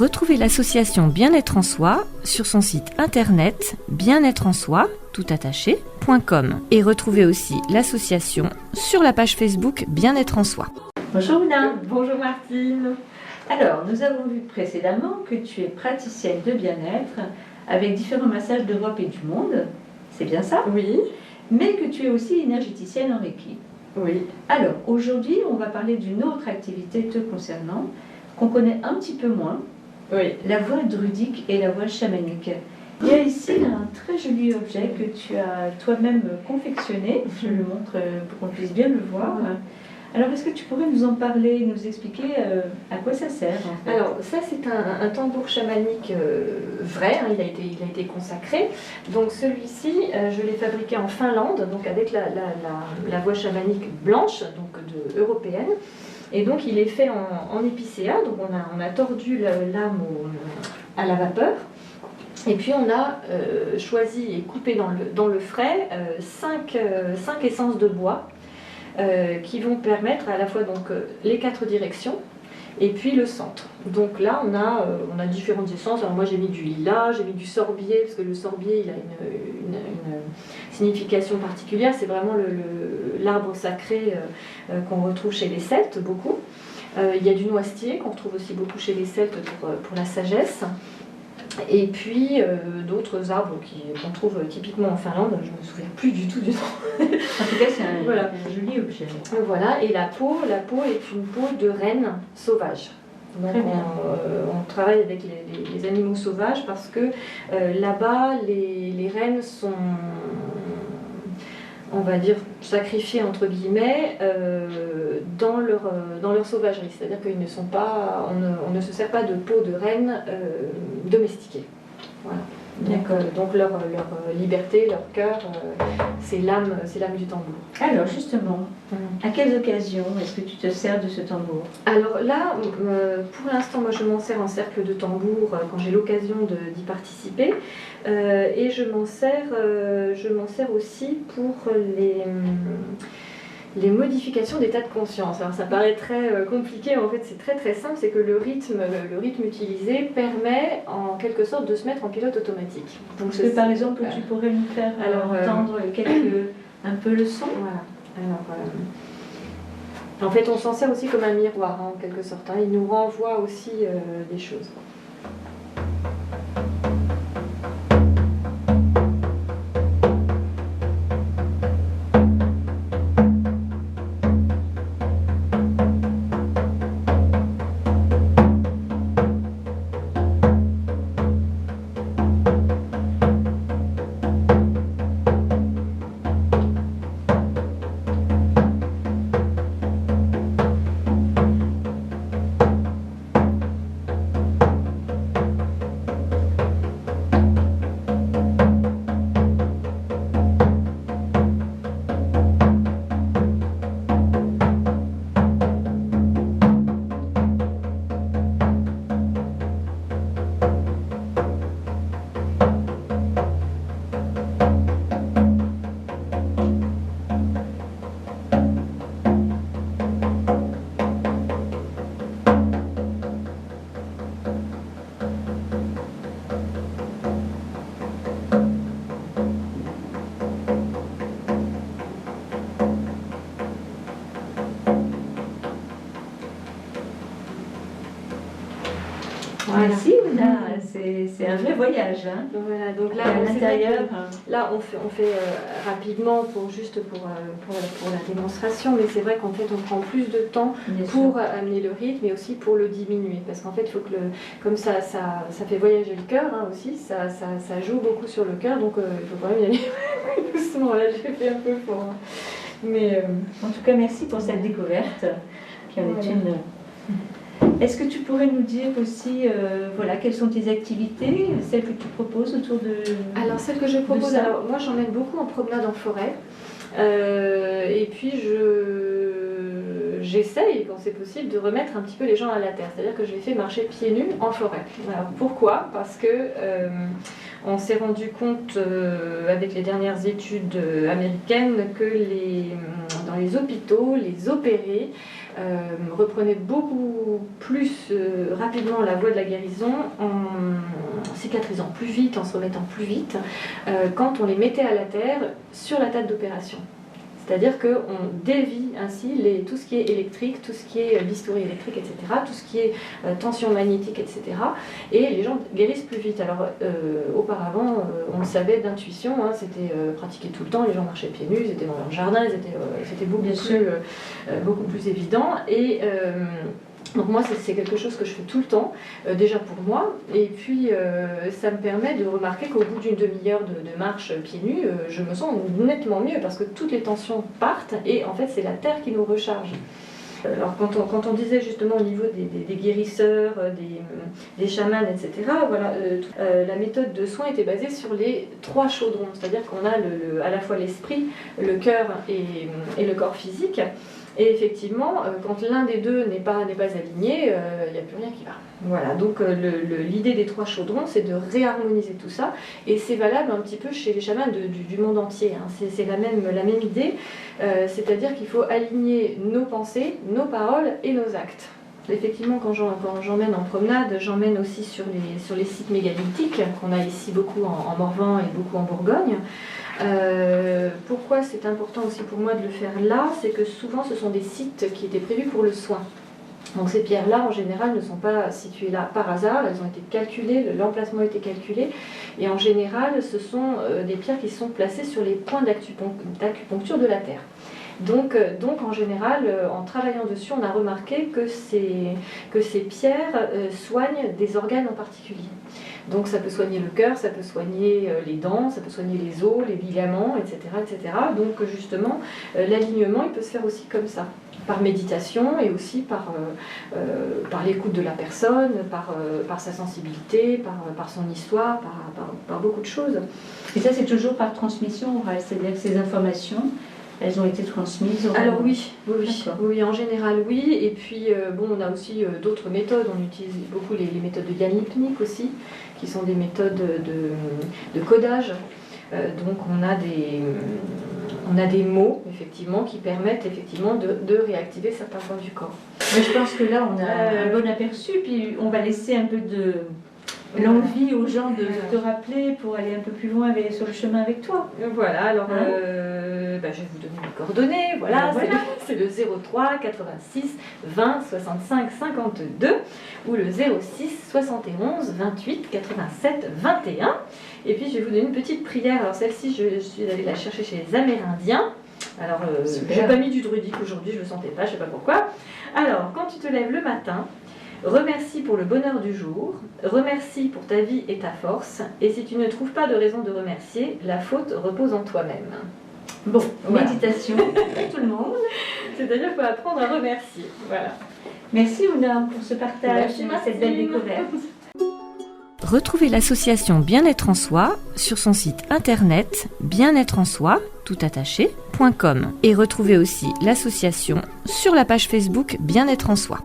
Retrouvez l'association Bien-être en soi sur son site internet bien-être-en-soi, toutattaché.com. Et retrouvez aussi l'association sur la page Facebook Bien-être en soi. Bonjour Ouna. Bonjour Martine. Alors, nous avons vu précédemment que tu es praticienne de bien-être avec différents massages d'Europe et du monde. C'est bien ça? Oui. Mais que tu es aussi énergéticienne en Reiki. Oui. Alors, aujourd'hui, on va parler d'une autre activité te concernant, qu'on connaît un petit peu moins. Oui. La voile druidique et la voile chamanique. Il y a ici un très joli objet que tu as toi-même confectionné. Je le montre pour qu'on puisse bien le voir. Alors, est-ce que tu pourrais nous en parler, nous expliquer à quoi ça sert en fait? Alors, ça, c'est un tambour chamanique vrai, hein, il a été consacré. Donc, celui-ci, je l'ai fabriqué en Finlande, donc avec la voile chamanique blanche, donc européenne. Et donc, il est fait en épicéa. Donc, on a tordu l'âme à la vapeur. Et puis, on a choisi et coupé dans le frais 5 essences de bois. Qui vont permettre à la fois donc, les 4 directions et puis le centre. Donc là, on a différentes essences. Alors moi, j'ai mis du lilas, j'ai mis du sorbier, parce que le sorbier, il a une signification particulière. C'est vraiment l'arbre sacré qu'on retrouve chez les Celtes, beaucoup. Il y a du noisetier, qu'on retrouve aussi beaucoup chez les Celtes pour la sagesse. Et puis d'autres arbres qu'on trouve typiquement en Finlande, je ne me souviens plus du tout du nom. En tout cas, c'est un joli objet. Voilà, et la peau est une peau de renne sauvage. Donc on travaille avec les animaux sauvages parce que là-bas, les rennes sont, on va dire, sacrifiées entre guillemets dans leur sauvagerie. C'est-à-dire qu'ils ne sont pas, on ne se sert pas de peau de renne domestiquée. Voilà. Donc leur liberté, leur cœur, c'est l'âme du tambour. Alors justement, à quelles occasions est-ce que tu te sers de ce tambour? Alors là, pour l'instant, moi je m'en sers en cercle de tambour quand j'ai l'occasion d'y participer. Et je m'en sers aussi pour les modifications d'état de conscience. Alors ça paraît très compliqué, mais en fait c'est très très simple, c'est que le rythme utilisé permet en quelque sorte de se mettre en pilote automatique. Donc est-ce que par exemple tu pourrais nous faire entendre un peu le son? Voilà. Alors, en fait on s'en sert aussi comme un miroir en quelque sorte, hein. Il nous renvoie aussi des choses. Merci Ouna, c'est un vrai voyage. Hein. Voilà, donc là, à l'intérieur. Là, on fait rapidement pour la démonstration, mais c'est vrai qu'en fait, on prend plus de temps pour amener le rythme et aussi pour le diminuer. Parce qu'en fait, il faut que, comme ça fait voyager le cœur hein, aussi, ça joue beaucoup sur le cœur, donc il faut quand même y aller doucement. Là, j'ai fait un peu fort. Hein. Mais en tout cas, merci pour cette découverte qui en est une. Est-ce que tu pourrais nous dire aussi, quelles sont tes activités, celles que tu proposes autour de... Alors, celles que je propose, alors, moi j'emmène beaucoup en promenade en forêt. Et puis j'essaye, quand c'est possible, de remettre un petit peu les gens à la terre. C'est-à-dire que je les fais marcher pieds nus en forêt. Alors, pourquoi ? Parce que on s'est rendu compte avec les dernières études américaines que dans les hôpitaux, les opérés reprenaient beaucoup plus rapidement la voie de la guérison en cicatrisant plus vite, en se remettant plus vite, quand on les mettait à la terre sur la table d'opération. C'est-à-dire qu'on dévie ainsi tout ce qui est électrique, tout ce qui est bistouri électrique, etc., tout ce qui est tension magnétique, etc. Et les gens guérissent plus vite. Alors, auparavant, on le savait d'intuition, hein, c'était pratiqué tout le temps, les gens marchaient pieds nus, ils étaient dans leur jardin, c'était beaucoup plus évident. Et donc moi, c'est quelque chose que je fais tout le temps, déjà pour moi, et puis ça me permet de remarquer qu'au bout d'une demi-heure de marche pieds nus, je me sens nettement mieux, parce que toutes les tensions partent, et en fait c'est la terre qui nous recharge. Alors quand on disait justement au niveau des guérisseurs, des chamans, etc., voilà, la méthode de soin était basée sur les 3 chaudrons, c'est-à-dire qu'on a à la fois l'esprit, le cœur et le corps physique. Et effectivement, quand l'un des deux n'est pas aligné, il n'y a plus rien qui va. Voilà, donc l'idée des 3 chaudrons, c'est de réharmoniser tout ça. Et c'est valable un petit peu chez les chamans du monde entier. Hein. C'est la même idée, c'est-à-dire qu'il faut aligner nos pensées, nos paroles et nos actes. Effectivement, quand j'emmène en promenade, j'emmène aussi sur les sites mégalithiques, qu'on a ici beaucoup en Morvan et beaucoup en Bourgogne. Pourquoi c'est important aussi pour moi de le faire là, c'est que souvent ce sont des sites qui étaient prévus pour le soin. Donc ces pierres-là, en général, ne sont pas situées là par hasard, elles ont été calculées, l'emplacement a été calculé, et en général, ce sont des pierres qui sont placées sur les points d'acupuncture de la Terre. Donc en général, en travaillant dessus, on a remarqué que ces pierres soignent des organes en particulier. Donc ça peut soigner le cœur, ça peut soigner les dents, ça peut soigner les os, les ligaments, etc. etc. Donc justement, l'alignement, il peut se faire aussi comme ça, par méditation et aussi par l'écoute de la personne, par sa sensibilité, par son histoire, par beaucoup de choses. Et ça, c'est toujours par transmission orale, c'est-à-dire que ces informations, elles ont été transmises oralement. Alors oui, en général oui. Et puis on a aussi d'autres méthodes. On utilise beaucoup les méthodes de Yann Lipnik aussi, qui sont des méthodes de codage. Donc on a des mots effectivement qui permettent effectivement de réactiver certains points du corps. Mais je pense que là on a un bon aperçu, puis on va laisser un peu de l'envie aux gens de te rappeler pour aller un peu plus loin sur le chemin avec toi. Voilà, alors je vais vous donner mes coordonnées. Voilà, c'est le 03 86 20 65 52 ou le 06 71 28 87 21. Et puis je vais vous donner une petite prière. Alors celle-ci, je suis allée la chercher chez les Amérindiens. Alors, j'ai pas mis du druidique aujourd'hui, je le sentais pas, je sais pas pourquoi. Alors, quand tu te lèves le matin, remercie pour le bonheur du jour, remercie pour ta vie et ta force, et si tu ne trouves pas de raison de remercier, la faute repose en toi-même. Bon, voilà. Méditation pour tout le monde. C'est-à-dire qu'il faut apprendre à remercier. Voilà. Merci Ouna pour ce partage, cette belle découverte. Retrouvez l'association Bien-être en soi sur son site internet bien-être-en-soi, toutattaché.com. Et retrouvez aussi l'association sur la page Facebook Bien-être en soi.